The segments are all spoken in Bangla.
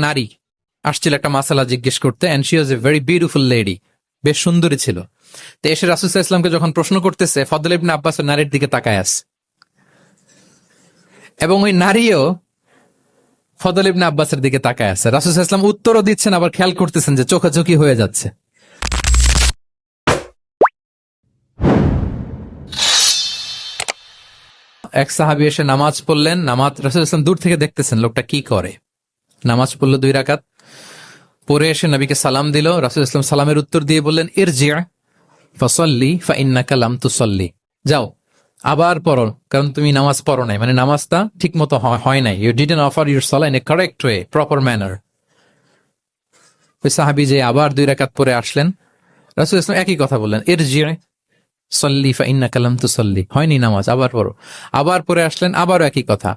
নারী আসছিল একটা মাসালা জিজ্ঞেস করতে, and she was a very beautiful lady, বেশ সুন্দরী ছিল। তো এসে রাসূল সাল্লাল্লাহু আলাইহি ওয়াসাল্লামকে যখন প্রশ্ন করতেছে, ফদল ইবনে আব্বাস নারীর দিকে তাকায় আছে, এবং ওই নারীও ফদল ইবনে আব্বাসের দিকে তাকায় আছে। রাসূল সাল্লাল্লাহু আলাইহি ওয়াসাল্লাম উত্তরও দিচ্ছেন, আবার খেয়াল করতেছেন যে চোখাচোখি হয়ে যাচ্ছে। এক সাহাবী এসে নামাজ পড়লেন, নামাজ রাসূল সাল্লাল্লাহু আলাইহি ওয়াসাল্লাম দূর থেকে দেখতেছেন লোকটা কি করে। নামাজ পড়লো 2 রাকাত, পরে এসে নবীকে সালাম দিল। রাসূল সাল্লাল্লাহু আলাইহি ওয়াসাল্লাম সালামের উত্তর দিয়ে বললেন, ইরজি' ফাসাল্লি ফাইন্নাকা লাম তুসাল্লি, যাও আবার পড়ো, কারণ তুমি নামাজ পড়ো নাই, মানে নামাজটা ঠিক মতো হয় নাই। ইউ ডিডন্ট অফার ইউর সালাহ in a correct way, proper manner. ওই সাহাবী যে আবার 2 রাকাত পরে আসলেন, রাসূল সাল্লাল্লাহু আলাইহি ওয়াসাল্লাম একই কথা বললেন, ইরজি' সাল্লি ফাইন্নাকা লাম তুসাল্লি, হয়নি নামাজ, আবার পড়ো। আবার পরে আসলেন, আবারও একই কথা।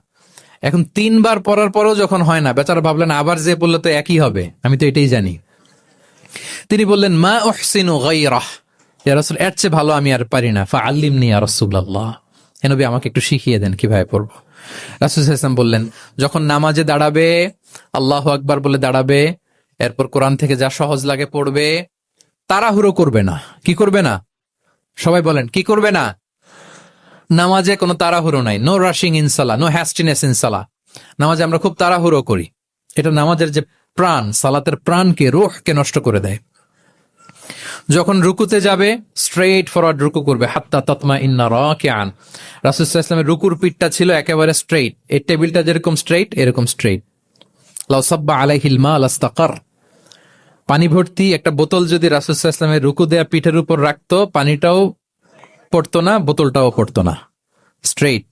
এখন 3 বার পড়ার পরেও যখন হয় না, বেচারা ভাবলেন আবার যে বললে তো একই হবে, আমি তো এটাই জানি। তিনি বললেন, মা উহসিনু গায়রাহ, ইয়া রাসূল, এর চেয়ে ভালো আমি আর পারি না, ফাআল্লিমনি ইয়া রাসূলুল্লাহ, হে নবী আমাকে একটু শিখিয়ে দেন কিভাবে পড়বো। রাসূল সাল্লাল্লাহু আলাইহি ওয়াসাল্লাম বললেন, যখন নামাজে দাঁড়াবে, আল্লাহু আকবার বলে দাঁড়াবে, এরপর কোরআন থেকে যা সহজ লাগে পড়বে, তাড়াহুড়ো করবে না। কি করবে না? সবাই বলেন, কি করবে না? নামাজে কোনো তাড়াহুড়ো নাই, নো রাশিং ইন সালাহ, নো হ্যাস্টিনেস ইন সালাহ। নামাজে আমরা খুব তাড়াহুড়ো করি, এটা নামাজের যে প্রাণ, সালাতের প্রাণকে, রূহকে নষ্ট করে দেয়। যখন রুকুতে যাবে, স্ট্রেইট ফরওয়ার্ড রুকু করবে, হাত্তা তাতমা ইন্না রাকিআন। রাসূল সাল্লাল্লাহু আলাইহি ওয়াসাল্লামের রুকুর পিঠটা ছিল একেবারে স্ট্রেইট, এই টেবিলটা যেরকম স্ট্রেইট, এরকম স্ট্রেইট। লাউ সাব্বা আলাইহিল মা লাস্তাকার, পানি ভর্তি একটা বোতল যদি রাসূল সাল্লাল্লাহু আলাইহি ওয়াসাল্লামের রুকু দেয়া পিঠের উপর রাখতো, পানিটাও পড়তো না, বোতলটাও পড়তো না, স্ট্রেইট।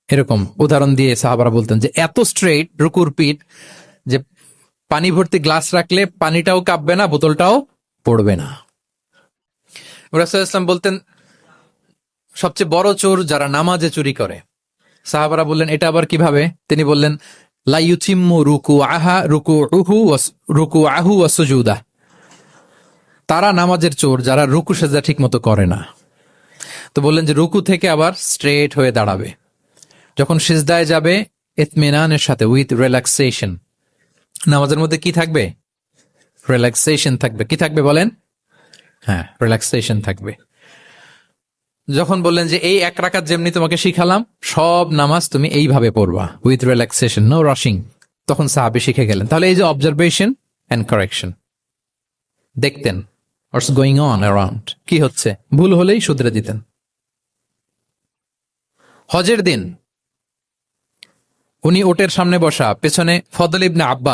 এরকম উদাহরণ দিয়ে সাহাবারা বলতেন যে এত স্ট্রেইট রুকুর পিঠ যে পানি ভর্তি গ্লাস রাখলে পানিটাও কাঁপবে না, বোতলটাও পড়বে না। রাসূল সাল্লাল্লাহু আলাইহি ওয়াসাল্লাম বলতেন, সবচেয়ে বড় চোর যারা নামাজে চুরি করে। সাহাবারা বললেন, এটা আবার কিভাবে? তিনি বললেন, লা ইউতিম্মু রুকুআহু ওয়া সুজুদাহ, তারা নামাজের চোর যারা রুকু সেজদা ঠিক মতো করে না। তো বললেন যে রুকু থেকে আবার স্ট্রেট হয়ে দাঁড়াবে, যখন সিজদায় যাবে ইতমিনানের সাথে, উইথ রিল্যাক্সেশন। নামাজের মধ্যে কি থাকবে? রিল্যাক্সেশন থাকবে। কি থাকবে বলেন? হ্যাঁ, রিল্যাক্সেশন থাকবে। যখন বললেন যে এই 1 রাকাত যেমনি তোমাকে শিখালাম, সব নামাজ তুমি এইভাবে পড়বা, উইথ রিল্যাক্সেশন, নো রাশিং, তখন সাহাবী শিখে গেলেন। তাহলে এই যে অবজারভেশন এন্ড কারেকশন, দেখতেন হোয়াটস গোয়িং অন অ্যারাউন্ড, কি হচ্ছে, ভুল হলেই শুধরে দিতেন। হজের দিন উনি ওটের সামনে বসা, পেছনে ফদল ইবনে আব্বাস।